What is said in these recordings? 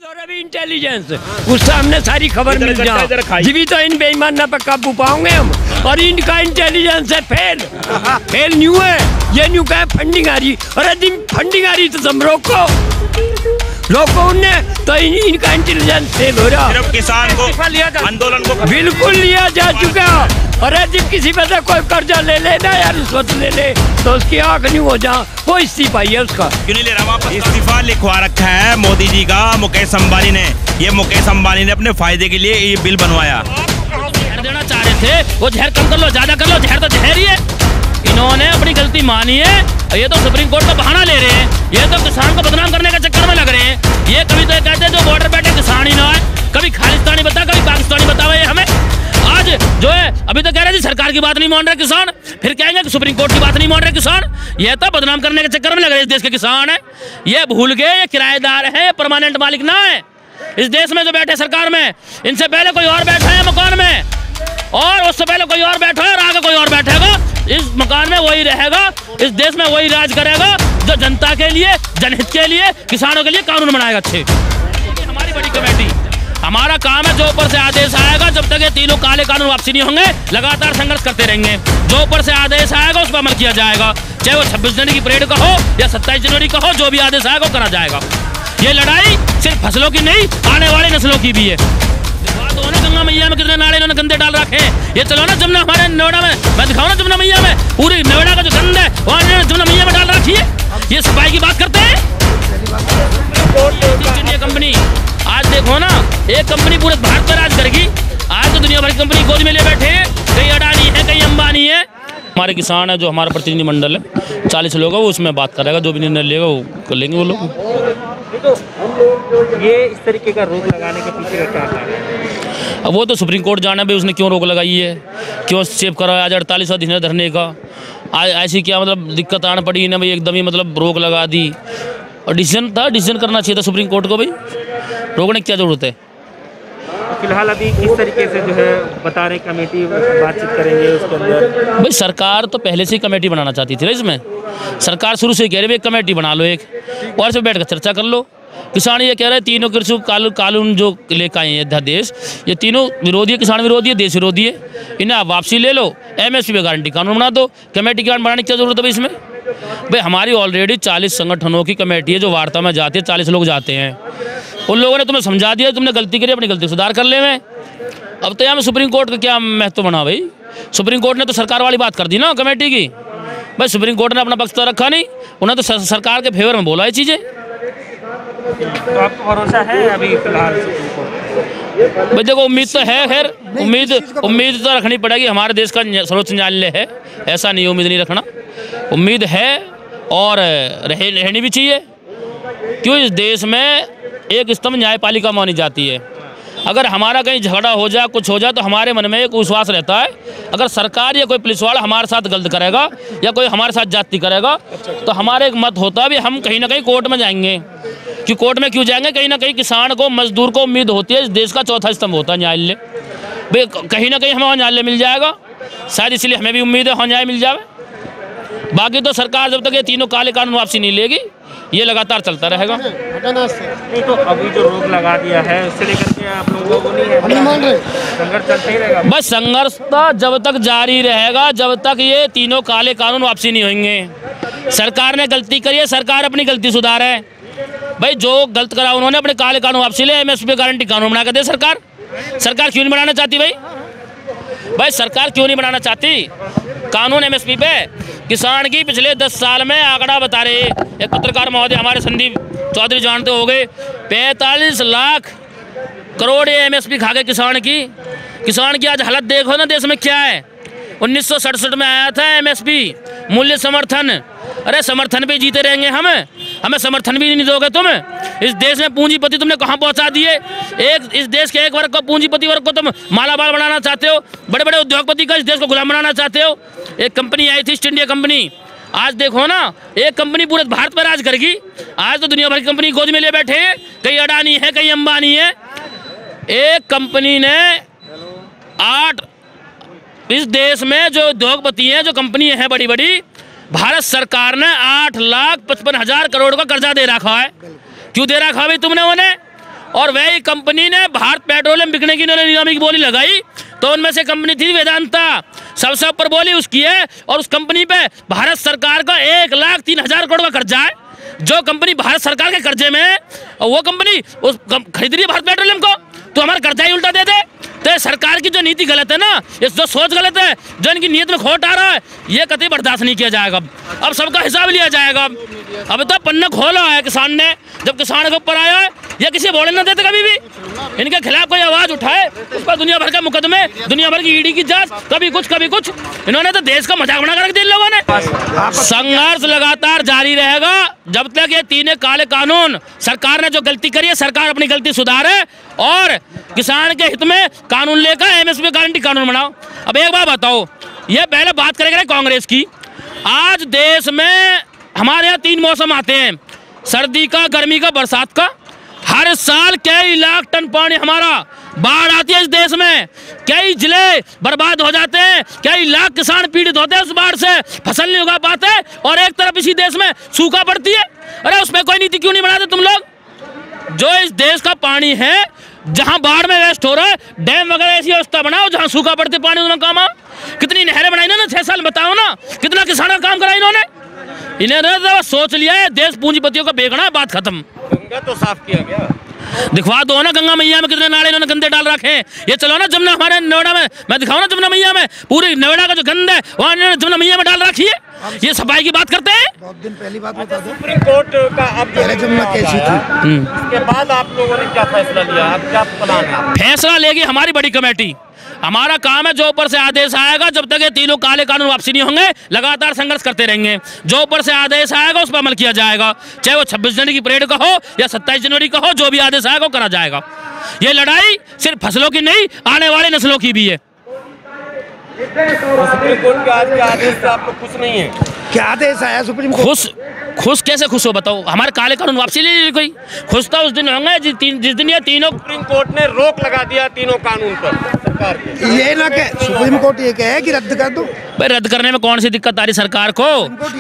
और अभी इंटेलिजेंस उस सामने सारी खबर मिल जाए जीवी तो इन बेईमाना पर काबू पाओगे हम। और इनका इंटेलिजेंस है फेल न्यू है। ये न्यू का फंडिंग आ रही, अरे दिन फंडिंग आ रही तो तुम रोको उन्हें, तो इनका इंटेलिजेंस फेल हो रहा। सिर्फ किसान को आंदोलन को बिल्कुल लिया जा चुका। अरे जब किसी पे से कोई कर्जा ले लेना या रिश्वत ले ले तो उसकी आंख नहीं हो जा, वो इस्तीफा ही है उसका। क्यों नहीं ले रहा वापस? इस्तीफा लिखवा रखा है मोदी जी का मुकेश अंबानी ने। ये मुकेश अंबानी ने अपने फायदे के लिए ये बिल बनवाया। जहर देना चाह रहे थे, वो जहर कम कर लो, ज्यादा कर लो, जहर तो जहर ही है। इन्होंने अपनी गलती मानी है, ये तो सुप्रीम कोर्ट का बहाना ले रहे हैं। ये तो किसान को बदनाम करने के चक्कर में लग रहे हैं। ये कभी तो कहते हैं जो बॉर्डर बैठे किसान ही ना है, कभी खालिस्तानी बता, कभी पाकिस्तानी बतावे हमें। आज जो है अभी तो कह रहे थे सरकार की बात नहीं मान रहे किसान, फिर कहेंगे कि सुप्रीम कोर्ट की बात नहीं मान रहे किसान। ये तो बदनाम करने के चक्कर में लग रहे इस देश के किसान है। ये भूल गए ये किराएदार है, परमानेंट मालिक ना है इस देश में। जो बैठे सरकार में, इनसे पहले कोई और बैठा है मकान में, और उससे पहले कोई और बैठा है, और आगे कोई और बैठेगा। इस मकान में वही रहेगा, इस देश में वही राज करेगा जो जनता के लिए, जनहित के लिए, किसानों के लिए कानून बनाएगा अच्छे। हमारी बड़ी कमेटी, हमारा काम है जो ऊपर से आदेश आएगा, जब तक ये तीनों काले कानून वापसी नहीं होंगे लगातार संघर्ष करते रहेंगे। जो ऊपर से आदेश आएगा उस पर अमल किया जाएगा, चाहे वो 26 जनवरी की परेड का हो या 27 जनवरी का हो, जो भी आदेश आएगा वो करा जाएगा। ये लड़ाई सिर्फ फसलों की नहीं, आने वाली नस्लों की भी है। तो ना गंगा मैया में कितने नाले इन्होंने गंदे डाल रखे हैं। ये चलो ना जमुना, हमारे नोएडा में मैं दिखाऊं ना जमुना मैया में, पूरी नोएडा का जो गंद है वहाँ जमुना मैया में डाल रखी है। ये सफाई की बात करते हैं। कंपनी आज देखो ना, एक कंपनी पूरे भारत पर राज करेगी। आज तो दुनिया भर की कंपनी गोद में ले बैठे हैं, कहीं अडानी है, कहीं अंबानी है। हमारे किसान है, जो हमारा प्रतिनिधिमंडल है 40 लोग है, वो उसमें बात करेगा, जो भी निर्णय लेगा वो कर लेंगे वो लोग। ये इस तरीके का रोक लगाने के पीछे का क्या कारण है? अब वो तो सुप्रीम कोर्ट जाना भाई, उसने क्यों रोक लगाई है, क्यों सेव करा आज 48 दिन धरने का। ऐसी क्या मतलब दिक्कत आने पड़ी ना भाई, एकदम ही मतलब रोक लगा दी। और डिसीजन करना चाहिए था सुप्रीम कोर्ट को, भाई रोकने की क्या जरूरत है। फिलहाल अभी किस तरीके से जो है बता रहे कमेटी बातचीत करेंगे उसके अंदर? भाई सरकार तो पहले से ही कमेटी बनाना चाहती थी ना, इसमें सरकार शुरू से कह रही है एक कमेटी बना लो एक, और से बैठ कर चर्चा कर लो। किसान ये कह रहे हैं तीनों कृषि कानून जो लेकर आए हैं अध्यादेश, ये तीनों विरोधी है, किसान विरोधी है, देश विरोधी है। इन्हें आप वापसी ले लो, MSP पे गारंटी कानून बना दो। कमेटी की बनाने की क्या जरूरत है भाई इसमें? भाई हमारी ऑलरेडी 40 संगठनों की कमेटी है जो वार्ता में जाती है, 40 लोग जाते हैं। उन लोगों ने तुम्हें समझा दिया, तुमने गलती करी, अपनी गलती सुधार कर ले में। अब तो यहाँ में सुप्रीम कोर्ट का क्या महत्व बना भाई? सुप्रीम कोर्ट ने तो सरकार वाली बात कर दी ना कमेटी की। भाई सुप्रीम कोर्ट ने अपना पक्ष तो रखा नहीं, उन्होंने तो सरकार के फेवर में बोला ये चीज़ें। तो आपको भरोसा है अभी फिलहाल? भाई देखो उम्मीद तो है, खैर उम्मीद तो रखनी पड़ेगी। हमारे देश का सर्वोच्च न्यायालय है, ऐसा नहीं उम्मीद नहीं रखना, उम्मीद है और रहनी भी चाहिए। क्यों इस देश में एक स्तंभ न्यायपालिका मानी जाती है। अगर हमारा कहीं झगड़ा हो जाए, कुछ हो जाए, तो हमारे मन में एक विश्वास रहता है, अगर सरकार या कोई पुलिस वाला हमारे साथ गलत करेगा या कोई हमारे साथ जाति करेगा, तो हमारे एक मत होता है भी हम कहीं ना कहीं कोर्ट में जाएंगे। कि कोर्ट में क्यों जाएंगे? कहीं ना कहीं किसान को, मजदूर को उम्मीद होती है, इस देश का चौथा स्तंभ होता है न्यायालय। भाई कहीं ना कहीं हमें वहाँ न्यायालय मिल जाएगा, शायद इसलिए हमें भी उम्मीद है वहाँ न्याय मिल जाए। बाकी तो सरकार जब तक ये तीनों काले कानून वापसी नहीं लेगी, ये लगातार चलता रहेगा। नहीं तो अभी जो रोक लगा दिया है उससे लेकर के आप लोगों को नहीं है संघर्ष चलता ही रहेगा? बस संघर्ष तो जब तक जारी रहेगा, जब तक ये तीनों काले कानून वापसी नहीं होंगे। सरकार ने गलती करी है, सरकार अपनी गलती सुधारे। भाई जो गलत करा उन्होंने, अपने काले कानून वापसी ले, MSP पे गारंटी कानून बना कर दे। सरकार क्यों नहीं बनाना चाहती भाई सरकार क्यों नहीं बनाना चाहती कानून MSP पे? किसान की पिछले 10 साल में आंकड़ा बता रहे, एक पत्रकार महोदय हमारे संदीप चौधरी जानते हो गए, 45 लाख करोड़ MSP खा गए किसान की आज हालत देखो ना देश में क्या है। 1967 में आया था MSP मूल्य समर्थन। अरे समर्थन भी जीते रहेंगे हमें समर्थन भी नहीं दोगे तुम। इस देश में पूंजीपति तुमने कहाँ पहुँचा दिए? इस देश के एक वर्ग को, पूंजीपति वर्ग को तुम मालामाल बनाना चाहते हो, बड़े बड़े उद्योगपति का इस देश को गुलाम बनाना चाहते हो। एक कंपनी आई थी ईस्ट इंडिया कंपनी, आज देखो ना एक कंपनी पूरे भारत पर राज करेगी। आज तो दुनिया भर की कंपनी गोद में ले बैठे हैं, कहीं अडानी है, कहीं अंबानी है। एक कंपनी ने इस देश में जो उद्योगपति हैं, जो कंपनी है बड़ी बड़ी, भारत सरकार ने 8,55,000 करोड़ का कर्जा दे रखा है। क्यों दे रखा भाई तुमने उन्हें? और वही कंपनी ने भारत पेट्रोलियम बिकने की इन्होंने नीलामी की बोली लगाई, तो उनमें से कंपनी थी वेदांता, सबसे ऊपर बोली उसकी है। और उस कंपनी पे भारत सरकार का 1,03,000 करोड़ का कर्जा है। जो कंपनी भारत सरकार के कर्जे में है और वो कंपनी उस खरीद रही है भारत पेट्रोलियम को, तो हमारा कर्जा ही उल्टा दे दे। तो सरकार की जो नीति गलत है ना, ये जो सोच गलत है, जो इनकी नीयत में खोट आ रहा है, ये कतई बर्दाश्त नहीं किया जाएगा। अब सबका हिसाब लिया जाएगा। अब तो पन्ना खोला है किसान ने, जब किसान के ऊपर आया है, ये किसी बोले ना देते कभी भी। इनके खिलाफ कोई आवाज उठाए, उस पर दुनिया भर के मुकदमे, दुनिया भर की ईडी की जांच, कभी कुछ कभी कुछ। इन्होंने तो देश का मजाक बना कर रख दिया इन लोगों ने। संघर्ष लगातार जारी रहेगा जब तक ये तीनों काले कानून, सरकार ने जो गलती करी है, सरकार अपनी गलती सुधारे और किसान के हित में कानून लेकर एमएसपी गारंटी कानून बनाओ। अब एक बात बताओ, ये पहले बात करेंगे कांग्रेस की। आज देश में हमारे यहाँ 3 मौसम आते हैं, सर्दी का, गर्मी का, बरसात का। हर साल कई लाख टन पानी हमारा बाढ़ आती है इस देश में, कई जिले बर्बाद हो जाते हैं, कई लाख किसान पीड़ित होते हैं उस बाढ़ से, फसल नहीं उगा पाते, और एक तरफ इसी देश में सूखा पड़ती है। अरे उसमें कोई नीति क्यों नहीं बनाते तुम लोग? जो इस देश का पानी है, जहां बाढ़ में वेस्ट हो रहा है, डैम वगैरह ऐसी व्यवस्था बनाओ जहां सूखा पड़ते पानी उन्होंने काम आओ। कितनी नहरें बनाई ना 6 साल, बताओ ना कितना किसान का काम करा इन्होंने। इन्होंने तो सोच लिया है देश पूंजीपतियों का बेचना, बात खत्म। गंगा तो साफ किया गया, दिखवा दो ना गंगा मैया में कितने नाले इन्होंने गंदे डाल रखे हैं। ये चलो ना जमुना, हमारे नोएडा में मैं दिखाऊं ना, जमुना मैया में पूरी नोएडा का जो गंद है वहाँ इन्होंने जमुना मैया में डाल रखी है। ये सफाई की बात करते हैं। बहुत दिन पहली बात बता दो, सुप्रीम कोर्ट का अब पहले जमुना कैसी थी, इसके बाद आप लोगों ने क्या फैसला लिया, अब क्या प्लान है? फैसला लेगी हमारी बड़ी कमेटी। हमारा काम है, जो ऊपर से आदेश आएगा, जब तक ये तीनों काले कानून वापसी नहीं होंगे, लगातार संघर्ष करते रहेंगे। जो ऊपर से आदेश आएगा उस पर अमल किया जाएगा, चाहे वो 26 जनवरी की परेड का हो या 27 जनवरी का हो, जो भी आदेश आएगा वो करा जाएगा। ये लड़ाई सिर्फ फसलों की नहीं, आने वाले नस्लों की भी है। सुप्रीम कोर्ट के आज के आदेश से आप लोग खुश नहीं है? क्या आदेश आया सुप्रीम कोर्ट? खुश कैसे खुश हो बताओ? हमारे काले कानून वापसी ले ली कोई। खुश तो उस दिन होंगे जिस दिन ये तीनों, सुप्रीम कोर्ट ने रोक लगा दिया तीनों कानून पर सरकार के। ये ना कहे सुप्रीम कोर्ट ये कहे कि रद्द कर दो। भाई रद्द करने में कौन सी दिक्कत आ रही सरकार को?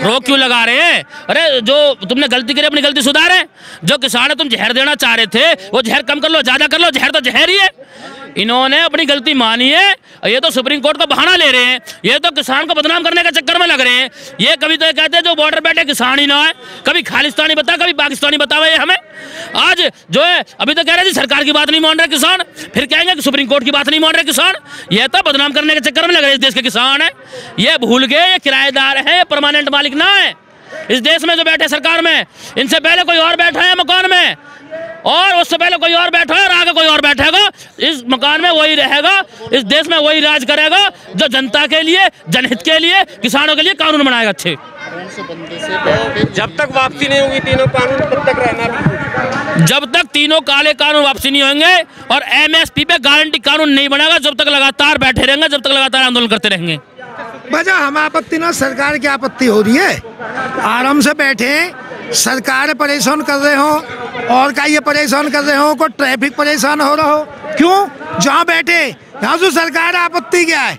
रोक क्यों लगा रहे हैं? अरे जो तुमने गलती करी अपनी गलती सुधारे। जो किसान तुम जहर देना चाह रहे थे वो जहर कम कर लो, ज्यादा कर लो, जहर तो जहर ही है। इन्होंने अपनी गलती मानी है, ये तो सुप्रीम कोर्ट का बहाना ले रहे हैं, ये तो किसान को बदनाम करने के चक्कर में लग रहे हैं। ये कभी तो कहते हैं जो बॉर्डर बैठे किसान ही ना है, कभी खालिस्तानी बता, कभी पाकिस्तानी बतावे हमें। आज जो है अभी तो कह रहे थे सरकार की बात नहीं मान रहे किसान, फिर कहेंगे कि सुप्रीम कोर्ट की बात नहीं मान रहे किसान। ये तो बदनाम करने के चक्कर में लग रहे इस देश के किसान है। ये भूल गए ये किराएदार है, परमानेंट मालिक ना है इस देश में। जो बैठे सरकार में, इनसे पहले कोई और बैठा है मकान में, और उससे पहले कोई और बैठा है, और आगे कोई और बैठेगा। इस मकान में वही रहेगा, इस देश में वही राज करेगा जो जनता के लिए, जनहित के लिए, किसानों के लिए कानून बनाएगा अच्छे। जब तक वापसी नहीं होगी तीनों कानून, तब तक रहना भी। जब तक तीनों काले कानून वापसी नहीं होंगे और एमएसपी पे गारंटी कानून नहीं बनेगा, जब तक लगातार बैठे रहेंगे, जब तक लगातार आंदोलन करते रहेंगे। वजह हम आपत्ति ना, सरकार की आपत्ति हो रही है। आराम से बैठे, सरकार परेशान कर रहे हो और का ये परेशान कर रहे हो, को ट्रैफिक परेशान हो रहा हो, क्यों? जहाँ बैठे यहाँ से सरकार आपत्ति क्या है?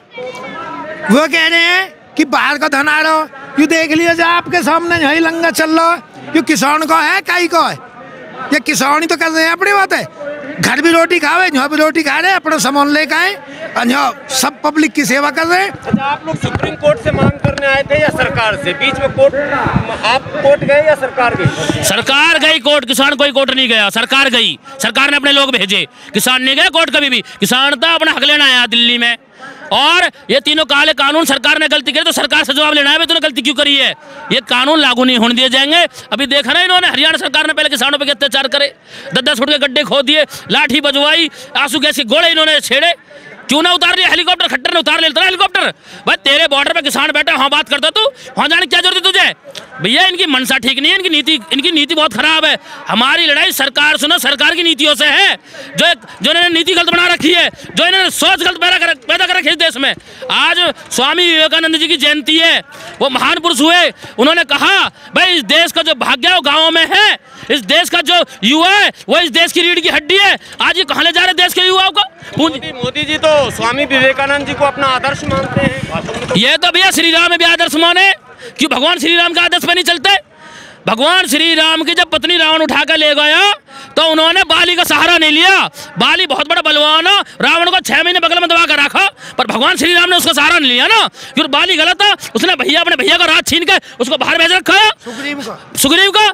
वो कह रहे हैं कि बाहर का धन आ रहा हो, ये देख लिया जाए आपके सामने यही लंगा चल रहा है, ये किसान को है काई को है? ये किसान ही तो कर रहे हैं, अपनी बात है। घर भी रोटी खावे, यहाँ भी रोटी खा रहे, अपना सामान लेकर आए और यहाँ सब पब्लिक की सेवा कर रहे हैं। अच्छा, आप लोग सुप्रीम कोर्ट से मांग करने आए थे या सरकार से? बीच में कोर्ट, आप कोर्ट गए या सरकार गई? सरकार गई कोर्ट, किसान कोई कोर्ट नहीं गया, सरकार गई। सरकार ने अपने लोग भेजे, किसान नहीं गए कोर्ट कभी भी। किसान तो अपना हक लेना आया दिल्ली में। और ये तीनों काले कानून, सरकार ने गलती करी तो सरकार से जवाब लेना है, तूने गलती क्यों करी है। ये कानून लागू नहीं होने दिए जाएंगे। अभी देखा ना इन्होंने, हरियाणा सरकार ने पहले किसानों पे अत्याचार करे, 10-10 फुट के गड्ढे खोद दिए, लाठी बजवाई, आंसू गैस के गोले इन्होंने छेड़े। क्यों ना उतार लिया हेलीकॉप्टर? खट्टर ने उतार लेता ना हेलीकॉप्टर। भाई तेरे बॉर्डर पे किसान बैठा, वहाँ बात करता तू, वहाँ जाने की क्या जरूरत है तुझे? भैया इनकी मनसा ठीक नहीं है, इनकी नीति बहुत खराब है। हमारी लड़ाई सरकार सुनो, सरकार की नीतियों से है, जो इन्होंने नीति गलत बना रखी है, जो इन्होंने सोच गलत पैदा कर रखी है इस देश में। आज स्वामी विवेकानंद जी की जयंती है, वो महान पुरुष हुए, उन्होंने कहा भाई इस देश का जो भाग्य है वो गाँवों में है, इस देश का जो युवा है वो इस देश की रीढ़ की हड्डी है। आज ये कहाँ ले जा रहे देश के युवाओं को? मोदी जी तो स्वामी विवेकानंद जी को अपना आदर्श मानते हैं। ये तो भैया श्री राम में भी आदर्श माने, क्यों भगवान श्री राम के आदर्श पे नहीं चलते? भगवान श्री राम की जब पत्नी रावण उठा कर ले गया तो उन्होंने बाली का सहारा नहीं लिया। बाली बहुत बड़ा बलवान, रावण को 6 महीने बगल में दबा कर रखा, पर भगवान श्री राम ने उसका सहारा नहीं लिया ना, क्योंकि बाली गलत था। उसने अपने भैया का राज छीन के उसको बाहर भेज रखा है, सुग्रीव का।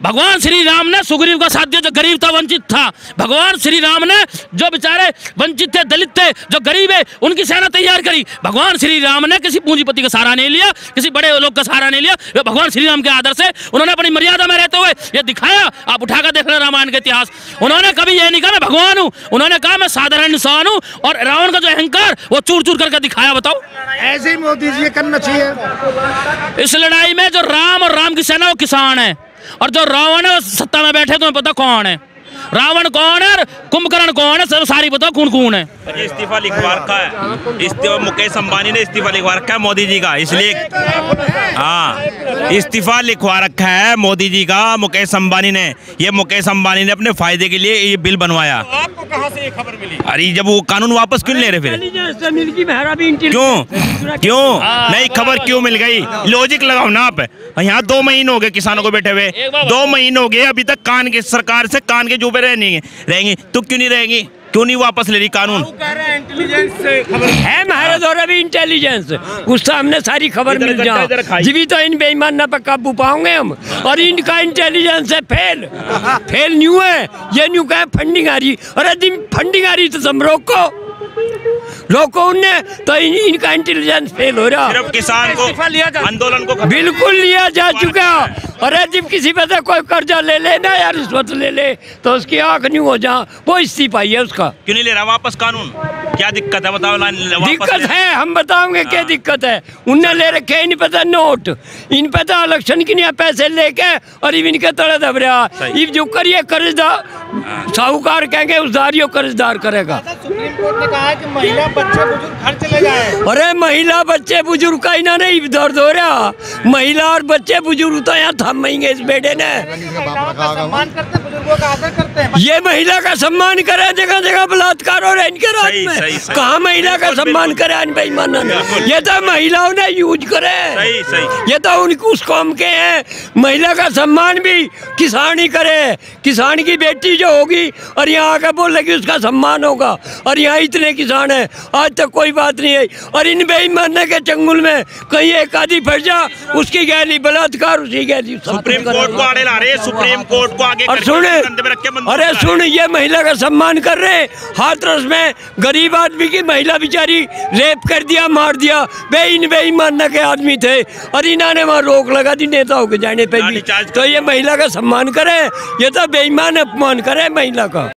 भगवान श्री राम ने सुग्रीव का साथ दिया जो गरीब था, वंचित था। भगवान श्री राम ने जो बेचारे वंचित थे, दलित थे, जो गरीब है, उनकी सेना तैयार करी। भगवान श्री राम ने किसी पूंजीपति का सहारा नहीं लिया, किसी बड़े लोग का सहारा नहीं लिया। वे भगवान श्री राम के आदर से उन्होंने अपनी मर्यादा में रहते हुए ये दिखाया। आप उठाकर देख रहे रामायण का इतिहास। उन्होंने कभी ये नहीं कहा मैं भगवान हूँ, उन्होंने कहा मैं साधारण इंसान हूँ, और रावण का जो अहंकार वो चूर चूर करके दिखाया। बताओ, ऐसे ही मोदी जी करना चाहिए। इस लड़ाई में जो राम और राम की सेना वो किसान है, और जो रावण है वो सत्ता में बैठे, तुम्हें पता कौन है रावण कौन है और कुंभकर्ण कौन है, सब सारी बताओ कौन कौन है। इस्तीफा लिखवा रखा है, मुकेश अंबानी ने इस्तीफा लिखवा रखा है मोदी जी का, इसलिए हाँ इस्तीफा लिखवा रखा है मोदी जी का मुकेश अंबानी ने। ये मुकेश अंबानी ने अपने फायदे के लिए ये बिल बनवाया। आपको कहाँ से ये खबर मिली? अरे जब वो कानून वापस क्यों ले रहे फिर? क्यों नहीं खबर क्यों मिल गई? लॉजिक लगाओ ना आप। यहाँ 2 महीने हो गए किसानों को बैठे हुए, 2 महीने हो गए अभी तक कान के सरकार से कान के जुबे रहेंगी तो क्यों नहीं रहेंगी? क्यों नहीं वापस ले रही कानून? इंटेलिजेंस से खबर है हमारे द्वारा भी इंटेलिजेंस, उससे हमने सारी खबर मिल जाए, जीवी तो इन बेईमान ना पे काबू पाओगे हम। और इनका इंटेलिजेंस है फेल न्यू है। ये न्यू कहे फंडिंग आ रही, अरे दिन फंडिंग आ रही तो तुम रोको उनने, तो इनका इंटेलिजेंस फेल हो रहा। सिर्फ किसान को आंदोलन को बिल्कुल लिया जा चुका। अरे जब किसी पे से कोई कर्जा ले लेना या रिश्वत ले ले तो उसकी आंख नहीं हो जा, वो इस्तीफा है उसका। क्यों नहीं ले रहा वापस कानून? क्या दिक्कत है बताओ? दिक्कत है, हम बताओगे क्या दिक्कत है। उनने ले रखे इन पता नोट, इन पता इलेक्शन की नहीं पैसे लेके और इनके तड़े दब रहा। जो करिए कर्जदार साहूकार कहेंगे उधारियों कर्जदार करेगा। सुप्रीम कोर्ट ने कहा है कि महिला बच्चे बुजुर्ग घर चले जाए। अरे महिला बच्चे बुजुर्ग का इन्होंने दर्द हो रहा, महिला और बच्चे बुजुर्ग तो यहाँ थमेंगे इस बेटे ने। सम्मान करते हैं, बुजुर्गों का आदर करते हैं। ये महिला का सम्मान करे, जगह जगह बलात्कार हो रहे इनके राज में। कहाँ महिला का सम्मान करे बेईमान? ये तो महिलाओं ने यूज करे, ये तो उनकी उस कौम के हैं। महिला का सम्मान भी किसान ही करे, किसान की बेटी जो होगी और यहाँ आके बोल कि उसका सम्मान होगा। और यहाँ इतने किसान हैं, आज तक कोई बात नहीं है। और इन बेईमानने के चंगुल में कहीं एक आदि फट जा, उसकी गैली बलात्कार, उसकी गैली सुप्रीम कोर्ट को आड़े ला रहे, सुप्रीम कोर्ट को आगे। और सुन, अरे सुन, ये महिला का सम्मान कर रहे, हाथरस में गरीब आदमी की महिला बेचारी रेप कर दिया, मार दिया। इन बेईमानने के आदमी थे और इन्होंने वहाँ रोक लगा दी नेताओं के जाने पे भी। तो ये महिला का सम्मान करे, ये तो बेईमान अपमान करे महिला का।